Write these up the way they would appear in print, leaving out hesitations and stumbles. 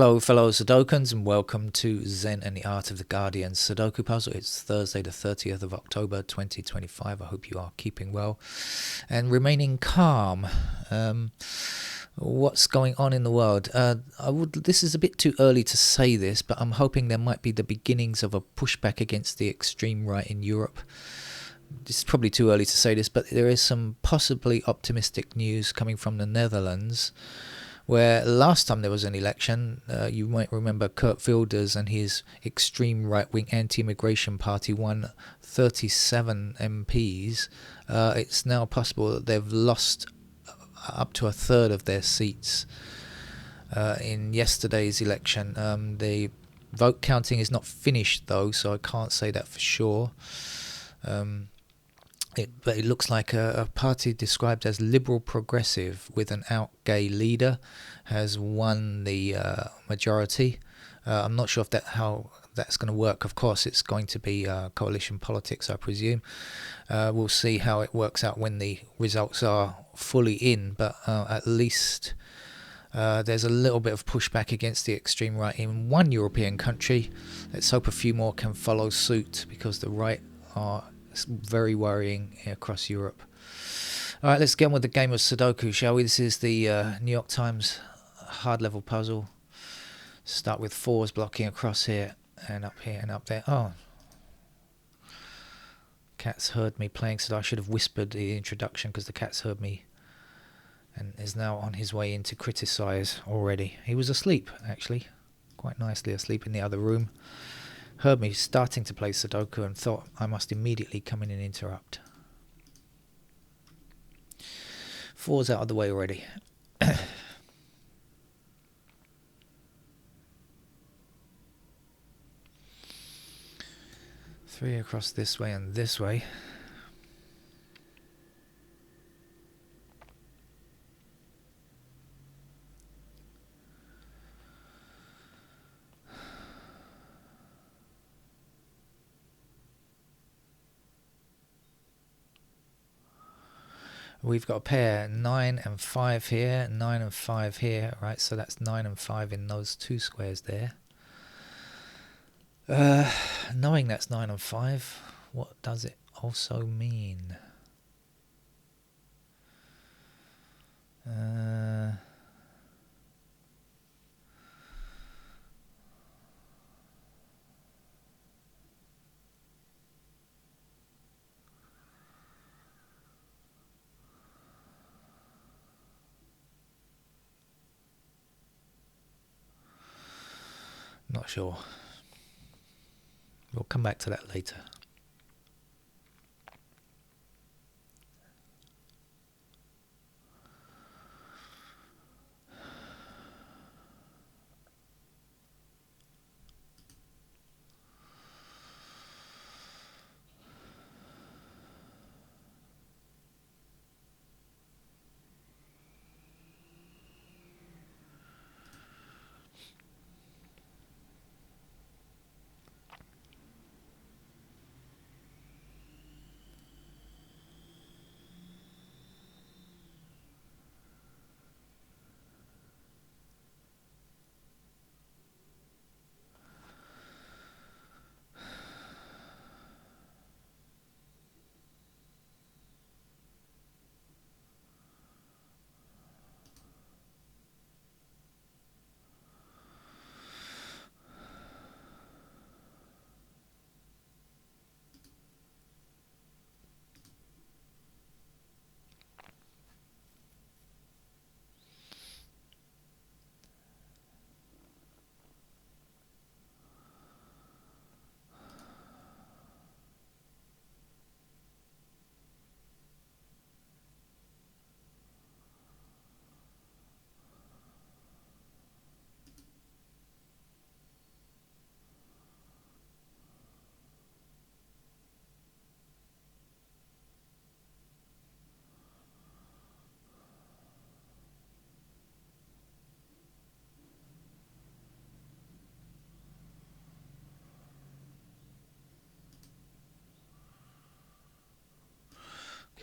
Hello fellow Sudokans and welcome to Zen and the Art of the Guardian Sudoku Puzzle. It's Thursday the 30th of October 2025. I hope you are keeping well and remaining calm. What's going on in the world? This is a bit too early to say this, but I'm hoping there might be the beginnings of a pushback against the extreme right in Europe. It's probably too early to say this, but there is some possibly optimistic news coming from the Netherlands, where last time there was an election, you might remember Kurt Wilders and his extreme right-wing anti-immigration party won 37 MPs. It's now possible that they've lost up to a third of their seats in yesterday's election. The vote counting is not finished though, so I can't say that for sure. But it looks like a party described as liberal progressive with an out gay leader has won the majority. I'm not sure if how that's going to work. Of course, it's going to be coalition politics, I presume. We'll see how it works out when the results are fully in, but at least there's a little bit of pushback against the extreme right in one European country. Let's hope a few more can follow suit, because the right are very worrying across Europe. Alright, let's get on with the game of Sudoku, shall we? This is the New York Times hard level puzzle. Start with fours blocking across here and up there. Oh, cat's heard me playing, so I should have whispered the introduction because the cat's heard me and is now on his way in to criticise already. He was asleep, actually, quite nicely asleep in the other room. Heard me starting to play Sudoku and thought I must immediately come in and interrupt. Four's out of the way already. Three across this way and this way. We've got a pair, 9 and 5 here, 9 and 5 here, right? So that's 9 and 5 in those two squares there. Knowing that's 9 and 5, what does it also mean? Not sure. We'll come back to that later.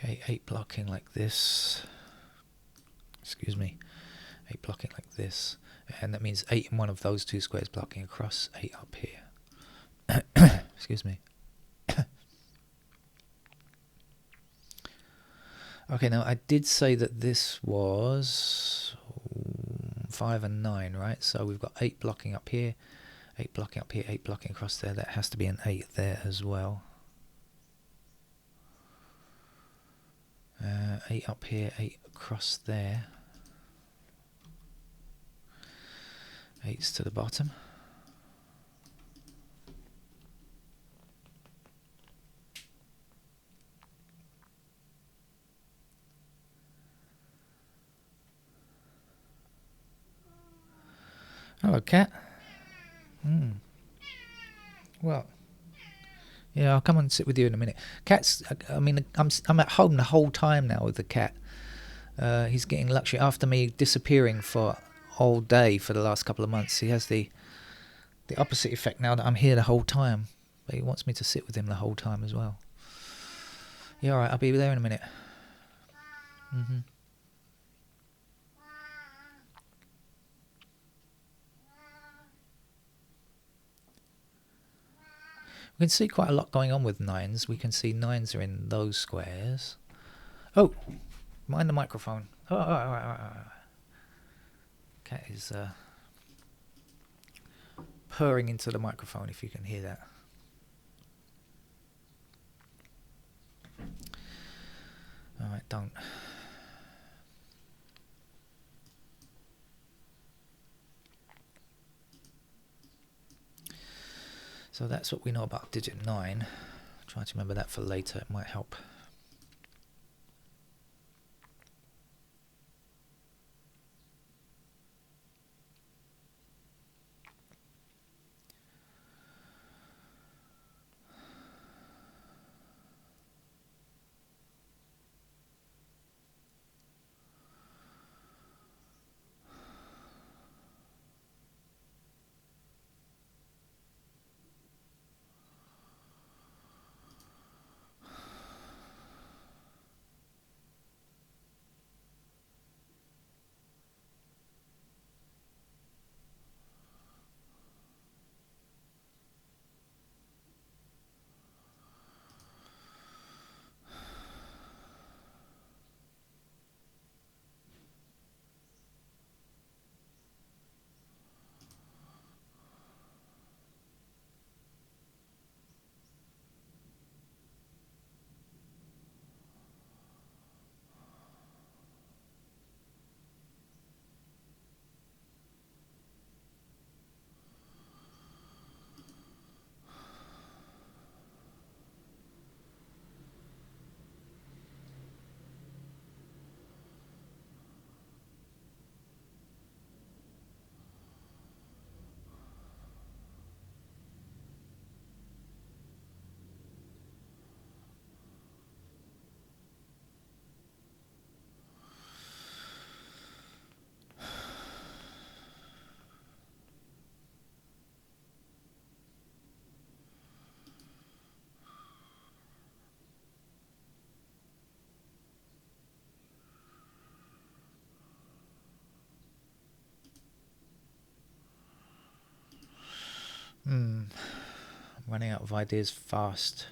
Okay, 8 blocking like this. Excuse me. 8 blocking like this, and that means 8 in one of those 2 squares blocking across, 8 up here. Excuse me. Okay, now I did say that this was 5 and 9, right? So we've got 8 blocking up here, 8 blocking up here, 8 blocking across there. That has to be an 8 there as well. 8 up here, 8 across there. 8's to the bottom. Hello, cat. Well, yeah, I'll come and sit with you in a minute. Cat's, I mean, I'm at home the whole time now with the cat. He's getting luxury after me disappearing for all day for the last couple of months. He has the opposite effect now that I'm here the whole time. But he wants me to sit with him the whole time as well. Yeah, alright, I'll be there in a minute. We can see quite a lot going on with 9s. We can see 9s are in those squares. Oh, mind the microphone. Oh, all right. Cat is purring into the microphone, if you can hear that. Alright, don't. So that's what we know about digit 9. Try to remember that for later, it might help. I'm running out of ideas fast.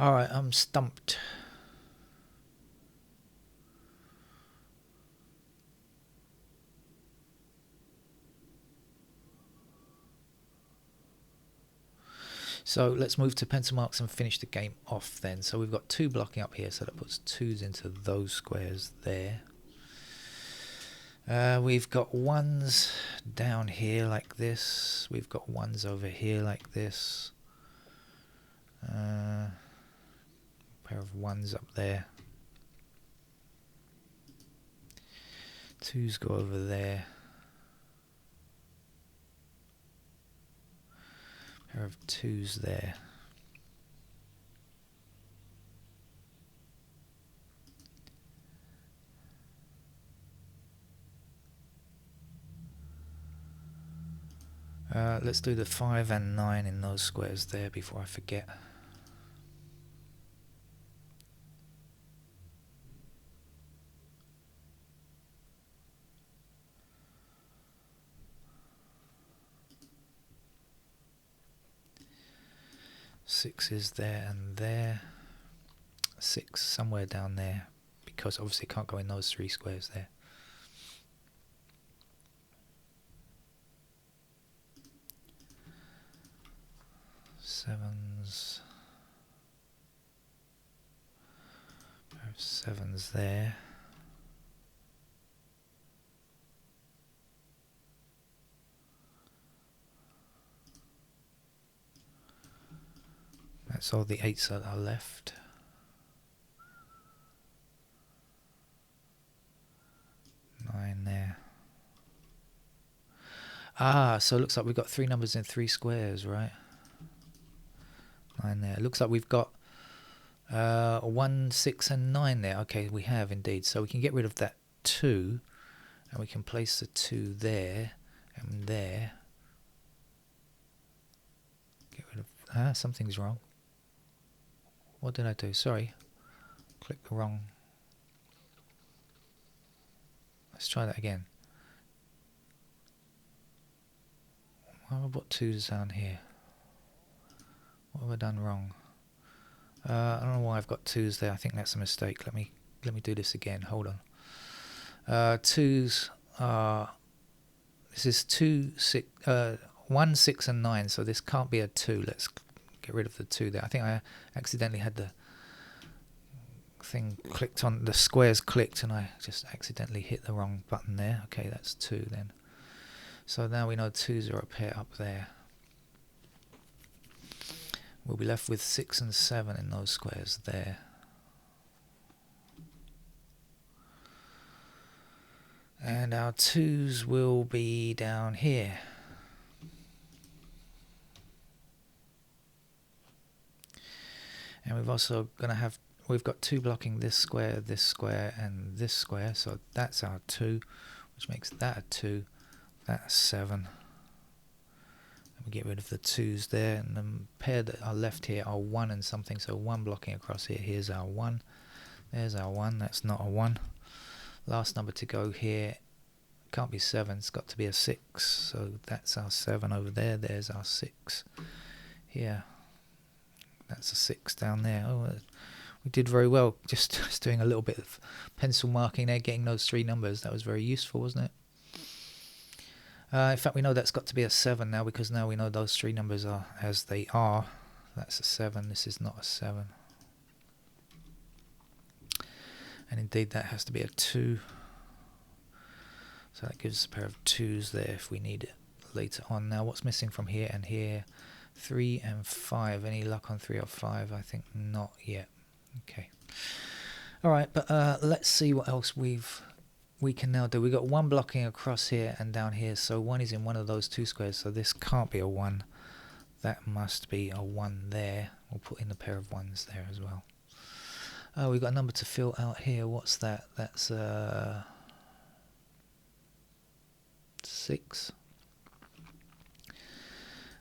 Alright, I'm stumped. So let's move to pencil marks and finish the game off then. So we've got 2 blocking up here, so that puts 2s into those squares there. We've got 1s down here like this. We've got 1s over here like this. Pair of 1s up there. 2s go over there. Pair of 2s there. Let's do the 5 and 9 in those squares there before I forget. Six is there and there. 6 somewhere down there, because obviously can't go in those 3 squares there. Sevens. Pair of 7s there. That's all the 8s that are left. Nine there. Ah, so it looks like we've got 3 numbers in 3 squares, right? 9 there. It looks like we've got 1, 6 and 9 there. Okay, we have indeed. So we can get rid of that 2 and we can place the 2 there and there. Get rid of something's wrong. What did I do? Sorry. Click the wrong. Let's try that again. Why have I put 2s down here? What have I done wrong? I don't know why I've got 2s there. I think that's a mistake. Let me do this again. Hold on. 2s are. This is 2, 6, 1, 6, and 9. So this can't be a 2. Let's get rid of the 2 there. I think I accidentally had the thing clicked on. The squares clicked, and I just accidentally hit the wrong button there. Okay, that's 2 then. So now we know 2s are a pair up there. We'll be left with 6 and 7 in those squares there. And our 2s will be down here. And we've also we've got 2 blocking this square, and this square. So that's our 2, which makes that a 2, that's 7. We get rid of the 2s there, and the pair that are left here are 1 and something, so 1 blocking across here. Here's our 1, there's our 1, that's not a 1. Last number to go here can't be 7, it's got to be a 6, so that's our 7 over there. There's our 6 here, that's a 6 down there. Oh, we did very well, just doing a little bit of pencil marking there, getting those 3 numbers. That was very useful, wasn't it? In fact, we know that's got to be a 7 now, because now we know those 3 numbers are as they are. That's a 7. This is not a 7. And indeed, that has to be a 2. So that gives us a pair of 2s there if we need it later on. Now, what's missing from here and here? 3 and 5. Any luck on 3 or 5? I think not yet. Okay. All right, but let's see what else we can now do. We've got 1 blocking across here and down here, so 1 is in one of those 2 squares, so this can't be a 1. That must be a 1 there. We'll put in a pair of 1s there as well. We've got a number to fill out here. What's that? That's 6.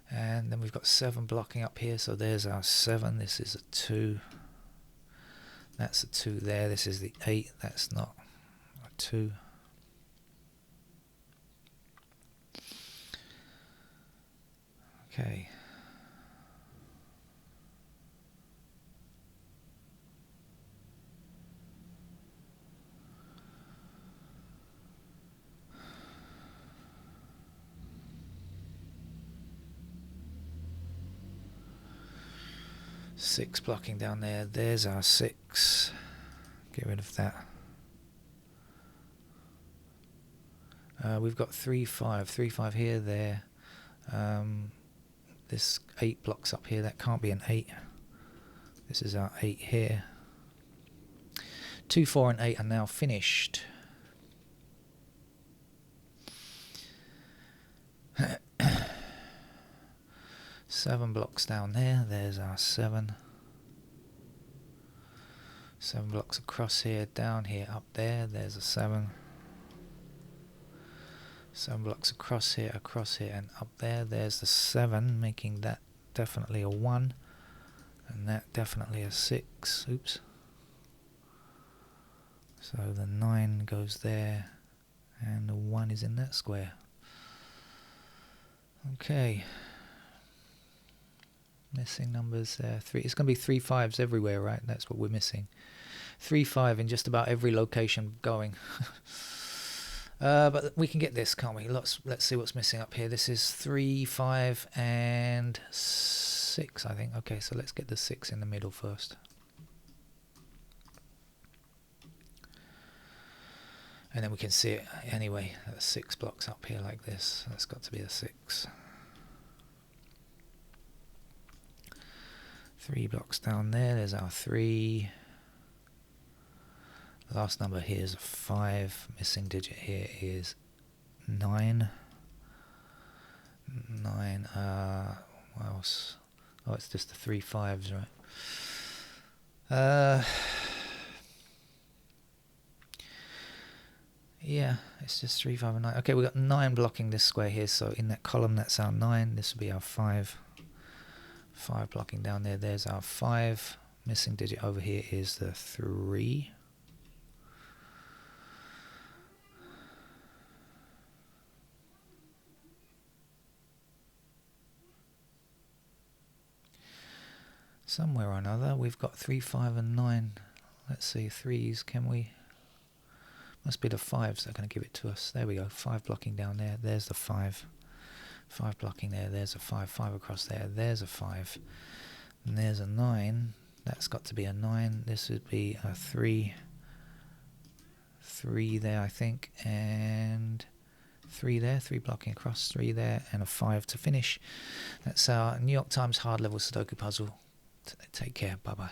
And then we've got 7 blocking up here, so there's our 7. This is a 2. That's a 2 there. This is the 8. That's not 2. Okay. 6 blocking down there. There's our 6. Get rid of that. We've got 3, 5. 3, 5 here, there. This 8 blocks up here. That can't be an 8. This is our 8 here. 2, 4 and 8 are now finished. Seven blocks down there. There's our 7. 7 blocks across here, down here, up there. There's a 7. 7 blocks across here, and up there. There's the 7, making that definitely a 1, and that definitely a 6. Oops. So the 9 goes there, and the 1 is in that square. Okay. Missing numbers there. 3. It's going to be 3 5s everywhere, right? That's what we're missing. 3 5 in just about every location going. But we can get this, can't we? Let's see what's missing up here. This is 3, 5, and 6, I think. Okay, so let's get the 6 in the middle first. And then we can see it anyway. 6 blocks up here like this. That's got to be a 6. 3 blocks down there. There's our 3. Last number here is a 5. Missing digit here is 9. 9. What else? Oh, it's just the 3 5s, right? Yeah, it's just 3 5 and 9. Okay, we've got 9 blocking this square here. So in that column, that's our 9. This will be our 5. 5 blocking down there. There's our 5. Missing digit over here is the 3. Somewhere or another, we've got 3, 5, and 9. Let's see, 3s, can we? Must be the 5s that are going to give it to us. There we go, 5 blocking down there. There's the 5. 5 blocking there. There's a 5. 5 across there. There's a 5. And there's a 9. That's got to be a 9. This would be a 3. 3 there, I think. And 3 there. 3 blocking across. 3 there. And a 5 to finish. That's our New York Times hard level Sudoku puzzle. Take care. Bye-bye.